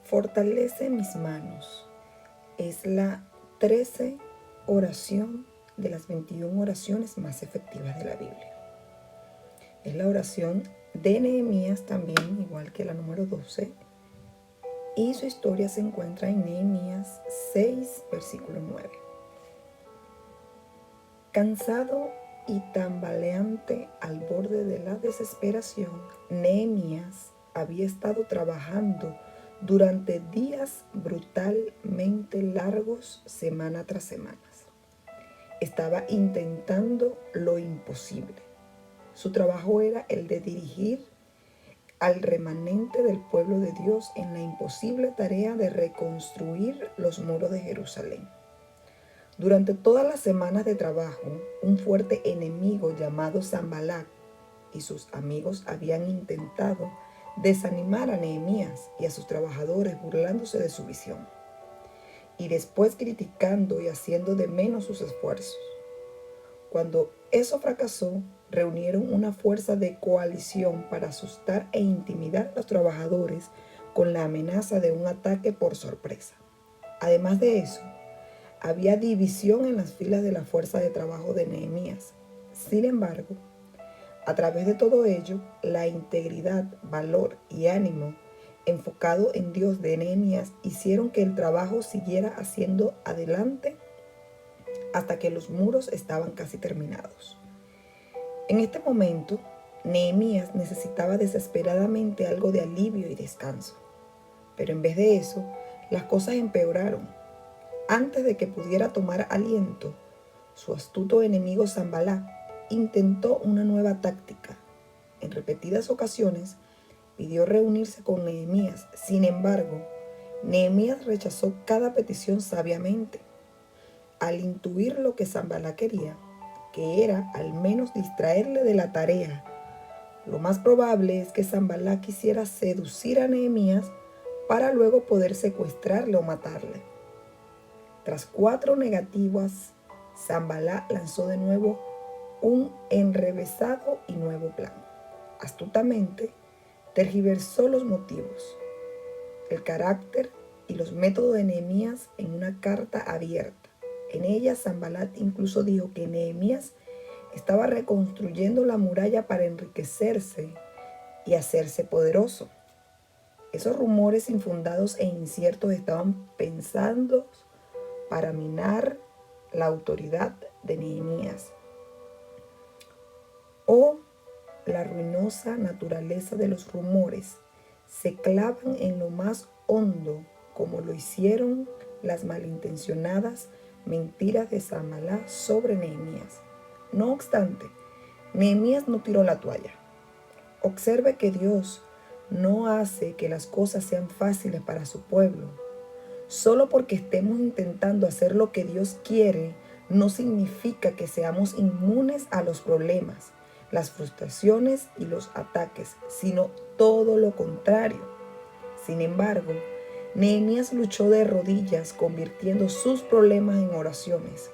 Fortalece mis manos. Es la 13 oración de las 21 oraciones más efectivas de la Biblia. Es la oración de Nehemías también, igual que la número 12. Y su historia se encuentra en Nehemías 6, versículo 9. Cansado y tambaleante al borde de la desesperación, Nehemías había estado trabajando durante días brutalmente largos, semana tras semana. Estaba intentando lo imposible. Su trabajo era el de dirigir al remanente del pueblo de Dios en la imposible tarea de reconstruir los muros de Jerusalén. Durante todas las semanas de trabajo, un fuerte enemigo llamado Sanbalat y sus amigos habían intentado desanimar a Nehemías y a sus trabajadores burlándose de su visión y después criticando y haciendo de menos sus esfuerzos. Cuando eso fracasó, reunieron una fuerza de coalición para asustar e intimidar a los trabajadores con la amenaza de un ataque por sorpresa. Además de eso, había división en las filas de la fuerza de trabajo de Nehemías. Sin embargo, a través de todo ello, la integridad, valor y ánimo enfocado en Dios de Nehemías hicieron que el trabajo siguiera haciendo adelante hasta que los muros estaban casi terminados. En este momento, Nehemías necesitaba desesperadamente algo de alivio y descanso. Pero en vez de eso, las cosas empeoraron. Antes de que pudiera tomar aliento, su astuto enemigo Sanbalat intentó una nueva táctica. En repetidas ocasiones pidió reunirse con Nehemías. Sin embargo, Nehemías rechazó cada petición sabiamente. Al intuir lo que Sanbalat quería, que era al menos distraerle de la tarea, lo más probable es que Sanbalat quisiera seducir a Nehemías para luego poder secuestrarle o matarle. Tras 4 negativas, Sanbalat lanzó de nuevo un enrevesado y nuevo plan. Astutamente, tergiversó los motivos, el carácter y los métodos de Nehemías en una carta abierta. En ella, Sanbalat incluso dijo que Nehemías estaba reconstruyendo la muralla para enriquecerse y hacerse poderoso. Esos rumores infundados e inciertos estaban pensados para minar la autoridad de Nehemías. La ruinosa naturaleza de los rumores se clavan en lo más hondo, como lo hicieron las malintencionadas mentiras de Sanbalat sobre Nehemías. No obstante, Nehemías no tiró la toalla. Observe que Dios no hace que las cosas sean fáciles para su pueblo. Solo porque estemos intentando hacer lo que Dios quiere, no significa que seamos inmunes a los problemas, las frustraciones y los ataques, sino todo lo contrario. Sin embargo, Nehemías luchó de rodillas, convirtiendo sus problemas en oraciones.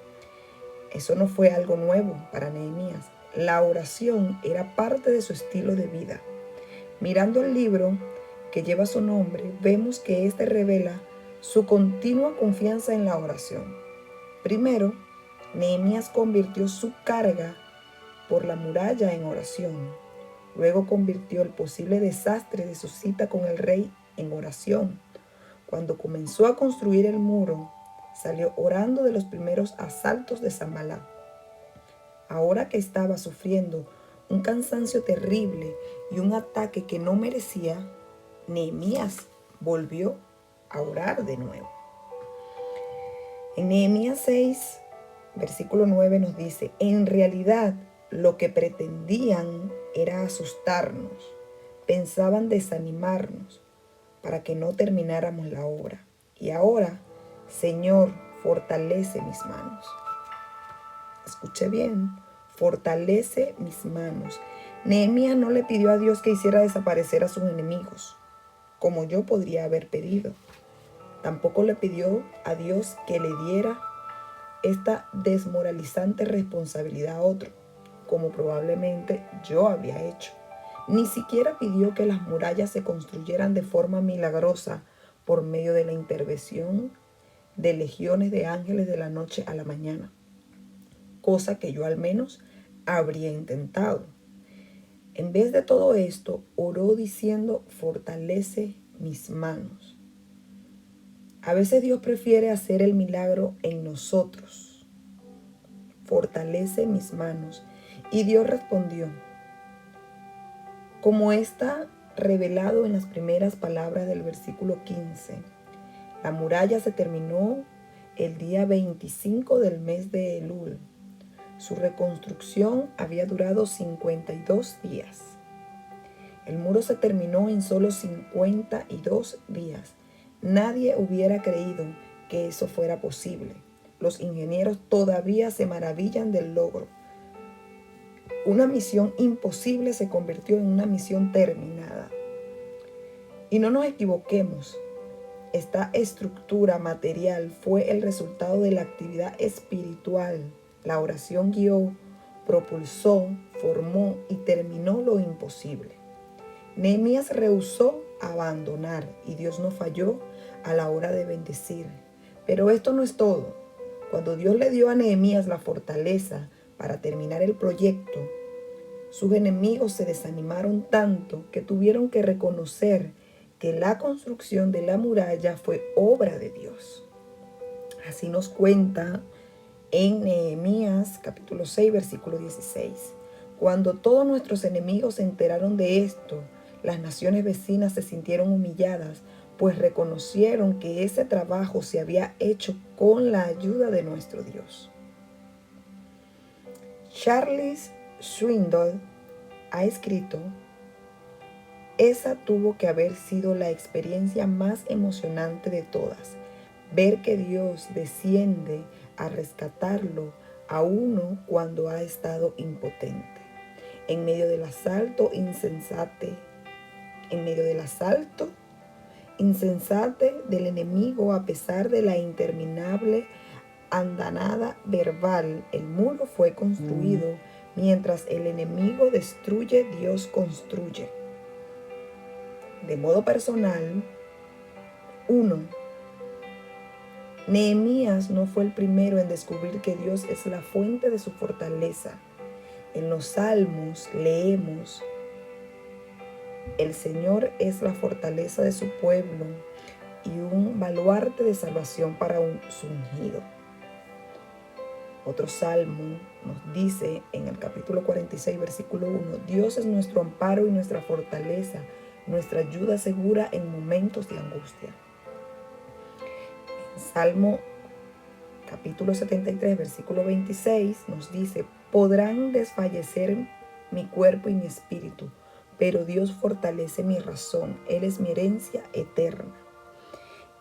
Eso no fue algo nuevo para Nehemías. La oración era parte de su estilo de vida. Mirando el libro que lleva su nombre, vemos que este revela su continua confianza en la oración. Primero, Nehemías convirtió su carga por la muralla en oración. Luego convirtió el posible desastre de su cita con el rey en oración. Cuando comenzó a construir el muro, salió orando de los primeros asaltos de Sanbalat. Ahora que estaba sufriendo un cansancio terrible y un ataque que no merecía, Nehemías volvió a orar de nuevo. En Nehemías 6, versículo 9 nos dice: en realidad lo que pretendían era asustarnos, pensaban desanimarnos para que no termináramos la obra. Y ahora, Señor, fortalece mis manos. Escuche bien, fortalece mis manos. Nehemías no le pidió a Dios que hiciera desaparecer a sus enemigos, como yo podría haber pedido. Tampoco le pidió a Dios que le diera esta desmoralizante responsabilidad a otro, como probablemente yo había hecho. Ni siquiera pidió que las murallas se construyeran de forma milagrosa por medio de la intervención de legiones de ángeles de la noche a la mañana, cosa que yo al menos habría intentado. En vez de todo esto, oró diciendo: fortalece mis manos. A veces Dios prefiere hacer el milagro en nosotros. Fortalece mis manos. Y Dios respondió, como está revelado en las primeras palabras del versículo 15. La muralla se terminó el día 25 del mes de Elul. Su reconstrucción había durado 52 días. El muro se terminó en solo 52 días. Nadie hubiera creído que eso fuera posible. Los ingenieros todavía se maravillan del logro. Una misión imposible se convirtió en una misión terminada. Y no nos equivoquemos. Esta estructura material fue el resultado de la actividad espiritual. La oración guió, propulsó, formó y terminó lo imposible. Nehemías rehusó abandonar y Dios no falló a la hora de bendecir. Pero esto no es todo. Cuando Dios le dio a Nehemías la fortaleza para terminar el proyecto, sus enemigos se desanimaron tanto que tuvieron que reconocer que la construcción de la muralla fue obra de Dios. Así nos cuenta en Nehemías capítulo 6, versículo 16. Cuando todos nuestros enemigos se enteraron de esto, las naciones vecinas se sintieron humilladas, pues reconocieron que ese trabajo se había hecho con la ayuda de nuestro Dios. Charles Swindoll ha escrito: esa tuvo que haber sido la experiencia más emocionante de todas, ver que Dios desciende a rescatarlo a uno cuando ha estado impotente. En medio del asalto insensate del enemigo, a pesar de la interminable andanada verbal, el muro fue construido. Mientras el enemigo destruye, Dios construye. De modo personal, 1. Nehemías no fue el primero en descubrir que Dios es la fuente de su fortaleza. En los Salmos leemos: el Señor es la fortaleza de su pueblo y un baluarte de salvación para su ungido. Otro salmo nos dice en el capítulo 46, versículo 1, Dios es nuestro amparo y nuestra fortaleza, nuestra ayuda segura en momentos de angustia. En Salmo capítulo 73, versículo 26 nos dice: podrán desfallecer mi cuerpo y mi espíritu, pero Dios fortalece mi razón, Él es mi herencia eterna.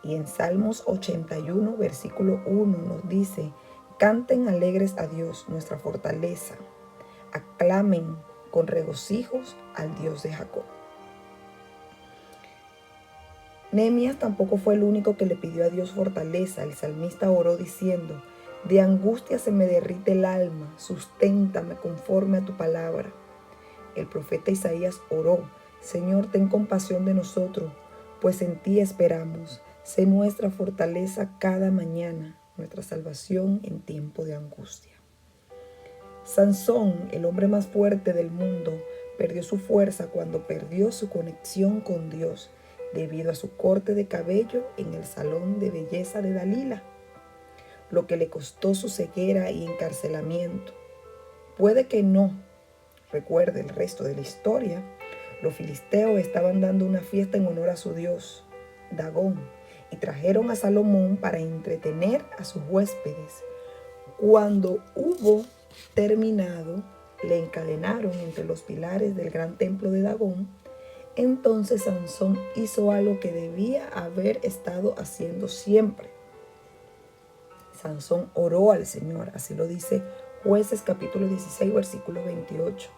Y en Salmos 81, versículo 1 nos dice: canten alegres a Dios, nuestra fortaleza. Aclamen con regocijos al Dios de Jacob. Nehemías tampoco fue el único que le pidió a Dios fortaleza. El salmista oró diciendo: de angustia se me derrite el alma, susténtame conforme a tu palabra. El profeta Isaías oró: Señor, ten compasión de nosotros, pues en ti esperamos. Sé nuestra fortaleza cada mañana, nuestra salvación en tiempo de angustia. Sansón, el hombre más fuerte del mundo, perdió su fuerza cuando perdió su conexión con Dios debido a su corte de cabello en el salón de belleza de Dalila, lo que le costó su ceguera y encarcelamiento. Puede que no recuerde el resto de la historia. Los filisteos estaban dando una fiesta en honor a su dios, Dagón, y trajeron a Salomón para entretener a sus huéspedes. Cuando hubo terminado, le encadenaron entre los pilares del gran templo de Dagón. Entonces Sansón hizo algo que debía haber estado haciendo siempre. Sansón oró al Señor, así lo dice Jueces capítulo 16, versículo 28.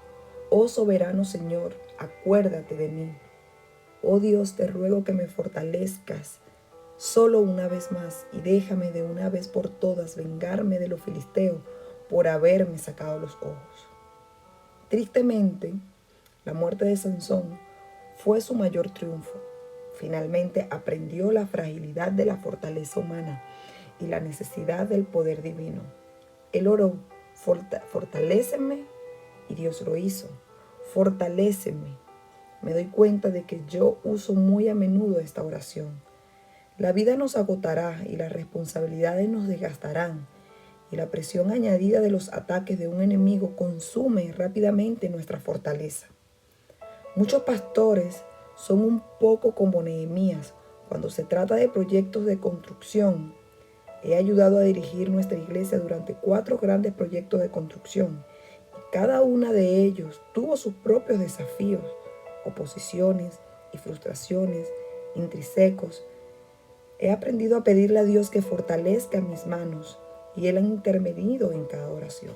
Oh soberano Señor, acuérdate de mí. Oh Dios, te ruego que me fortalezcas solo una vez más y déjame de una vez por todas vengarme de los filisteos por haberme sacado los ojos. Tristemente, la muerte de Sansón fue su mayor triunfo. Finalmente aprendió la fragilidad de la fortaleza humana y la necesidad del poder divino. Él oró, fortaléceme, y Dios lo hizo. Fortaléceme. Me doy cuenta de que yo uso muy a menudo esta oración. La vida nos agotará y las responsabilidades nos desgastarán, y la presión añadida de los ataques de un enemigo consume rápidamente nuestra fortaleza. Muchos pastores son un poco como Nehemías cuando se trata de proyectos de construcción. He ayudado a dirigir nuestra iglesia durante 4 grandes proyectos de construcción, y cada una de ellos tuvo sus propios desafíos, oposiciones y frustraciones, intrínsecos. He aprendido a pedirle a Dios que fortalezca mis manos, y Él ha intervenido en cada oración.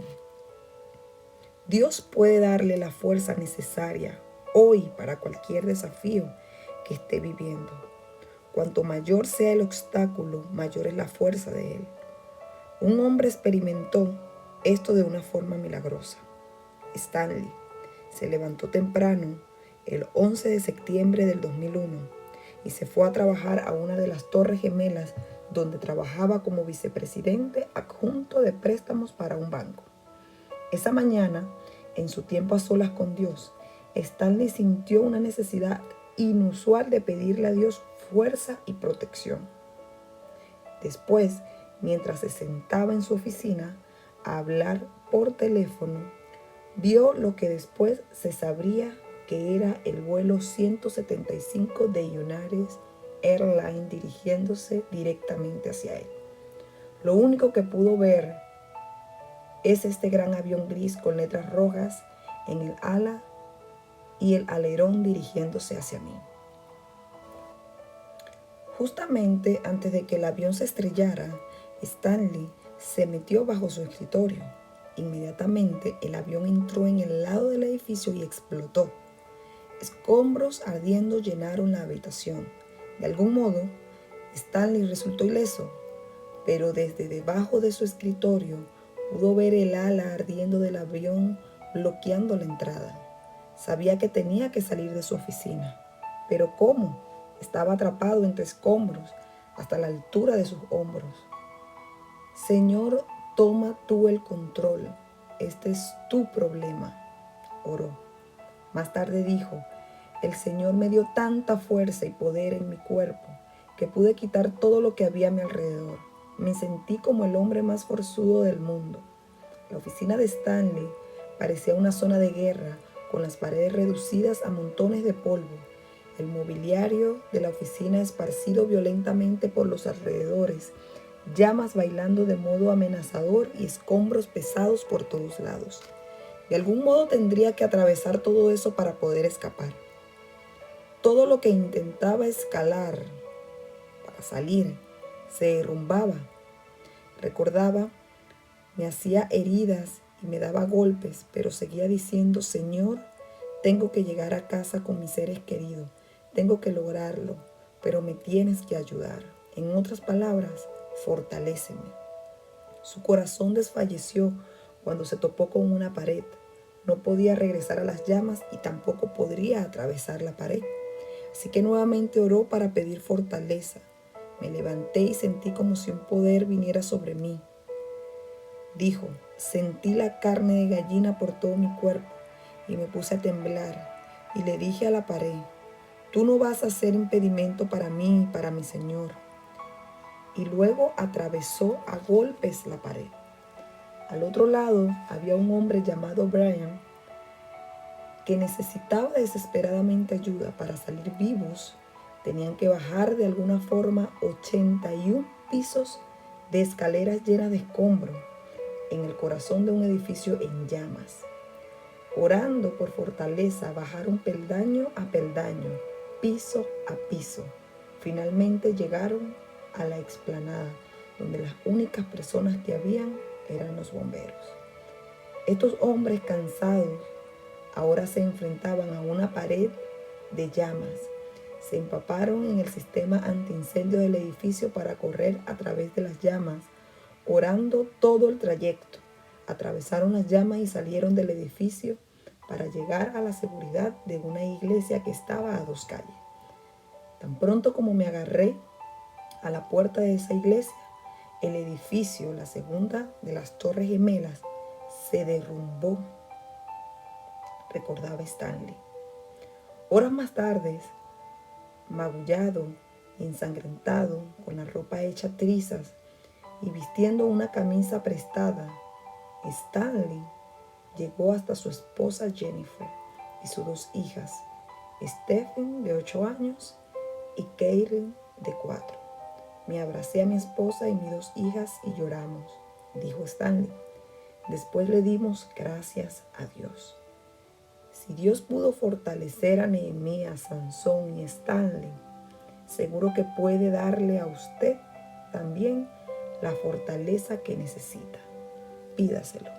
Dios puede darle la fuerza necesaria hoy para cualquier desafío que esté viviendo. Cuanto mayor sea el obstáculo, mayor es la fuerza de Él. Un hombre experimentó esto de una forma milagrosa. Stanley se levantó temprano el 11 de septiembre del 2001 y se fue a trabajar a una de las Torres Gemelas, donde trabajaba como vicepresidente adjunto de préstamos para un banco. Esa mañana, en su tiempo a solas con Dios, Stanley sintió una necesidad inusual de pedirle a Dios fuerza y protección. Después, mientras se sentaba en su oficina a hablar por teléfono, vio lo que después se sabría que era el vuelo 175 de United Airlines dirigiéndose directamente hacia él. Lo único que pudo ver es este gran avión gris con letras rojas en el ala y el alerón dirigiéndose hacia mí. Justamente antes de que el avión se estrellara, Stanley se metió bajo su escritorio. Inmediatamente el avión entró en el lado del edificio y explotó. Escombros ardiendo llenaron la habitación. De algún modo, Stanley resultó ileso, pero desde debajo de su escritorio pudo ver el ala ardiendo del avión bloqueando la entrada. Sabía que tenía que salir de su oficina. ¿Pero cómo? Estaba atrapado entre escombros hasta la altura de sus hombros. Señor, toma tú el control. Este es tu problema, oró. Más tarde dijo, el Señor me dio tanta fuerza y poder en mi cuerpo que pude quitar todo lo que había a mi alrededor. Me sentí como el hombre más forzudo del mundo. La oficina de Stanley parecía una zona de guerra, con las paredes reducidas a montones de polvo, el mobiliario de la oficina esparcido violentamente por los alrededores, llamas bailando de modo amenazador y escombros pesados por todos lados. De algún modo tendría que atravesar todo eso para poder escapar. Todo lo que intentaba escalar para salir se derrumbaba. Recordaba, me hacía heridas y me daba golpes, pero seguía diciendo, Señor, tengo que llegar a casa con mis seres queridos. Tengo que lograrlo, pero me tienes que ayudar. En otras palabras, fortaléceme. Su corazón desfalleció cuando se topó con una pared. No podía regresar a las llamas y tampoco podría atravesar la pared. Así que nuevamente oró para pedir fortaleza. Me levanté y sentí como si un poder viniera sobre mí. Dijo, sentí la carne de gallina por todo mi cuerpo y me puse a temblar y le dije a la pared, tú no vas a ser impedimento para mí y para mi Señor. Y luego atravesó a golpes la pared. Al otro lado había un hombre llamado Brian que necesitaba desesperadamente ayuda para salir vivos. Tenían que bajar de alguna forma 81 pisos de escaleras llenas de escombros en el corazón de un edificio en llamas. Orando por fortaleza, bajaron peldaño a peldaño, piso a piso. Finalmente llegaron a la explanada, donde las únicas personas que habían eran los bomberos. Estos hombres cansados ahora se enfrentaban a una pared de llamas. Se empaparon en el sistema antiincendio del edificio para correr a través de las llamas, orando todo el trayecto. Atravesaron las llamas y salieron del edificio para llegar a la seguridad de una iglesia que estaba a 2 calles. Tan pronto como me agarré a la puerta de esa iglesia, el edificio, la segunda de las Torres Gemelas, se derrumbó, recordaba Stanley. Horas más tarde, magullado y ensangrentado, con la ropa hecha trizas y vistiendo una camisa prestada, Stanley llegó hasta su esposa Jennifer y sus 2 hijas, Stephen de 8 años y Caitlin de 4. Me abracé a mi esposa y mis 2 hijas y lloramos, dijo Stanley. Después le dimos gracias a Dios. Si Dios pudo fortalecer a Nehemías, Sansón y Stanley, seguro que puede darle a usted también la fortaleza que necesita. Pídaselo.